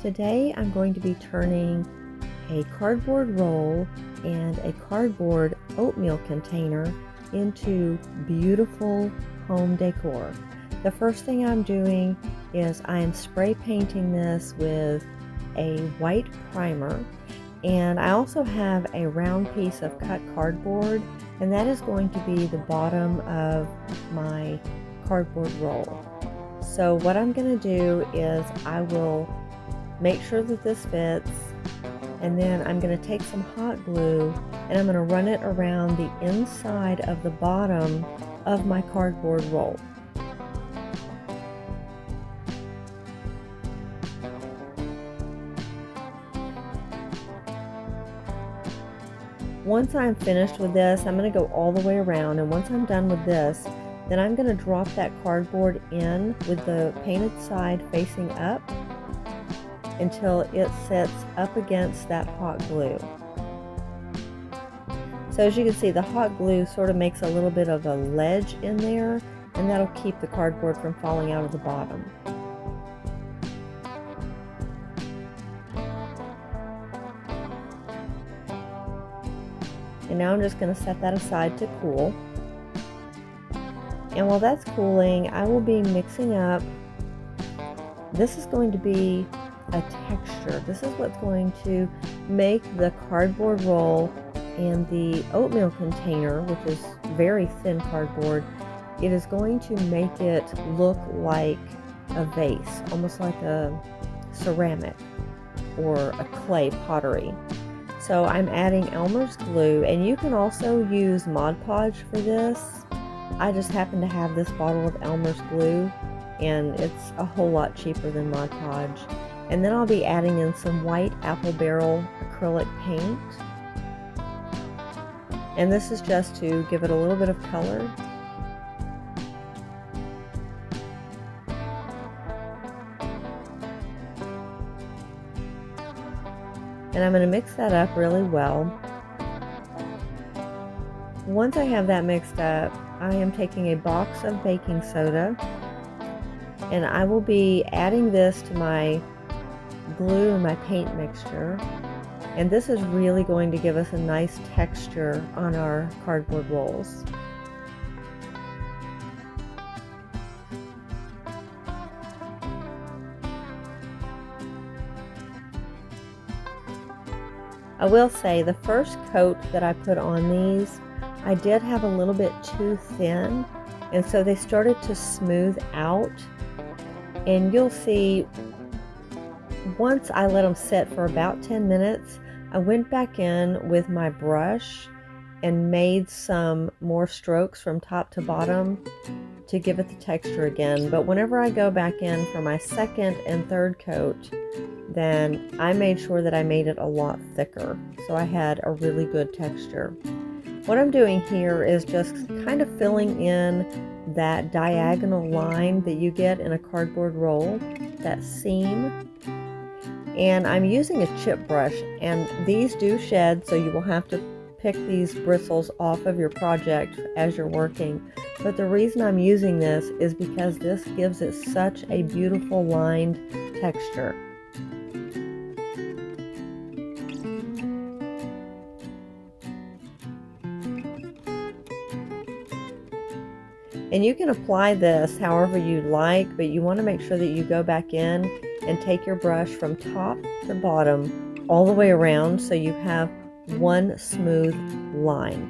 Today I'm going to be turning a cardboard roll and a cardboard oatmeal container into beautiful home decor. The first thing I'm doing is I am spray painting this with a white primer, and I also have a round piece of cut cardboard, and that is going to be the bottom of my cardboard roll. So what I'm going to do is I will make sure that this fits, and then I'm going to take some hot glue and I'm going to run it around the inside of the bottom of my cardboard roll. Once I'm finished with this, I'm going to go all the way around, and once I'm done with this, then I'm going to drop that cardboard in with the painted side facing up until it sits up against that hot glue. So as you can see, the hot glue sort of makes a little bit of a ledge in there, and that'll keep the cardboard from falling out of the bottom. And now I'm just going to set that aside to cool. And while that's cooling, I will be mixing up. This is going to be a texture. This is what's going to make the cardboard roll and the oatmeal container, which is very thin cardboard, it is going to make it look like a vase, almost like a ceramic or a clay pottery. So I'm adding Elmer's glue, and you can also use Mod Podge for this. I just happen to have this bottle of Elmer's glue, and it's a whole lot cheaper than Mod Podge. And then I'll be adding in some white apple barrel acrylic paint. And this is just to give it a little bit of color. And I'm going to mix that up really well. Once I have that mixed up, I am taking a box of baking soda, and I will be adding this to my glue and my paint mixture, and this is really going to give us a nice texture on our cardboard rolls. I will say the first coat that I put on these, I did have a little bit too thin, and so they started to smooth out, and you'll see once I let them sit for about 10 minutes, I went back in with my brush and made some more strokes from top to bottom to give it the texture again. But whenever I go back in for my second and third coat, then I made sure that I made it a lot thicker, so I had a really good texture. What I'm doing here is just kind of filling in that diagonal line that you get in a cardboard roll, that seam. And I'm using a chip brush, and these do shed, so you will have to pick these bristles off of your project as you're working. But the reason I'm using this is because this gives it such a beautiful lined texture. And you can apply this however you like, but you want to make sure that you go back in and take your brush from top to bottom all the way around so you have one smooth line.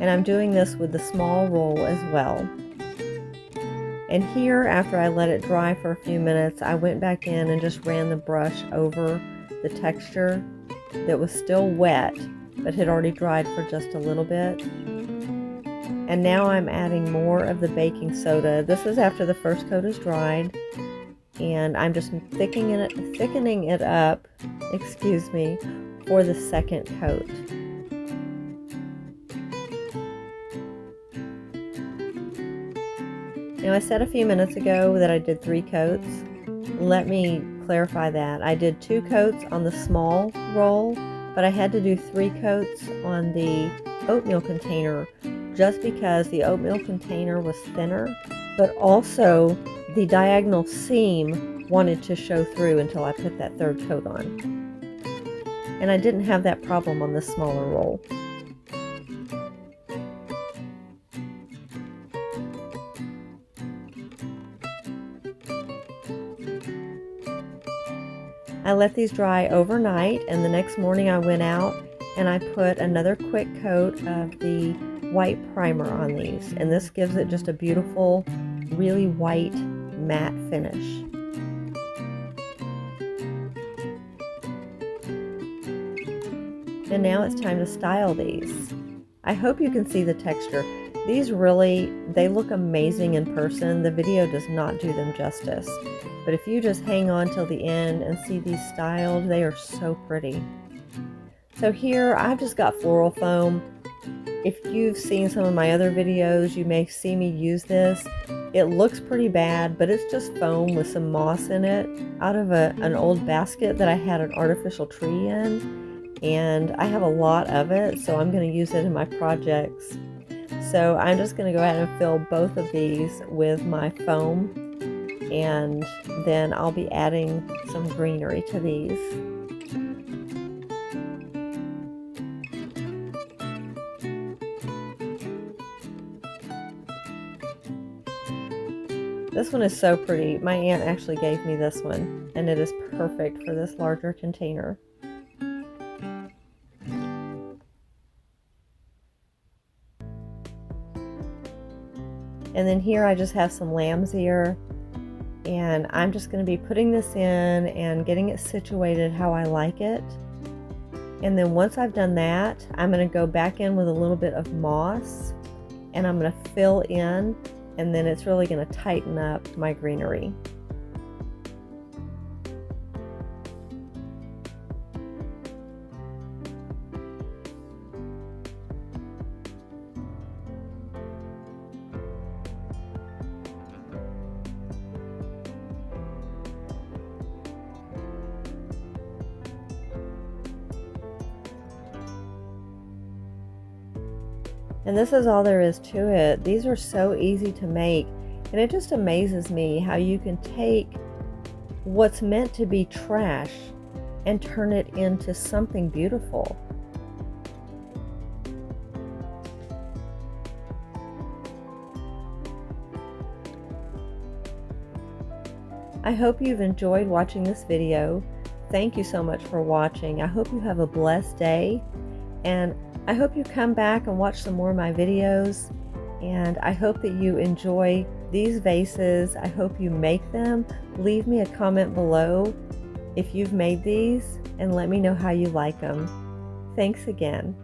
And I'm doing this with the small roll as well. And here, after I let it dry for a few minutes, I went back in and just ran the brush over the texture that was still wet but had already dried for just a little bit. And now I'm adding more of the baking soda. This is after the first coat is dried, and I'm just thickening it up, for the second coat. Now I said a few minutes ago that I did 3 coats. Let me clarify that. I did 2 coats on the small roll, but I had to do 3 coats on the oatmeal container just because the oatmeal container was thinner, but also the diagonal seam wanted to show through until I put that third coat on. And I didn't have that problem on this smaller roll. I let these dry overnight, and the next morning I went out and I put another quick coat of the white primer on these, and this gives it just a beautiful, really white matte finish. And now it's time to style these. I hope you can see the texture. These really, they look amazing in person. The video does not do them justice. But if you just hang on till the end and see these styled, they are so pretty. So here I've just got floral foam. If you've seen some of my other videos, you may see me use this. It looks pretty bad, but it's just foam with some moss in it out of an old basket that I had an artificial tree in. And I have a lot of it, so I'm going to use it in my projects. So I'm just going to go ahead and fill both of these with my foam, and then I'll be adding some greenery to these. This one is so pretty. My aunt actually gave me this one, and it is perfect for this larger container. And then here I just have some lamb's ear, and I'm just going to be putting this in and getting it situated how I like it. And then once I've done that, I'm going to go back in with a little bit of moss, and I'm going to fill in, and then it's really going to tighten up my greenery. And this is all there is to it. These are so easy to make, and it just amazes me how you can take what's meant to be trash and turn it into something beautiful. I hope you've enjoyed watching this video. Thank you so much for watching. I hope you have a blessed day, and I hope you come back and watch some more of my videos, and I hope that you enjoy these vases. I hope you make them. Leave me a comment below if you've made these, and let me know how you like them. Thanks again.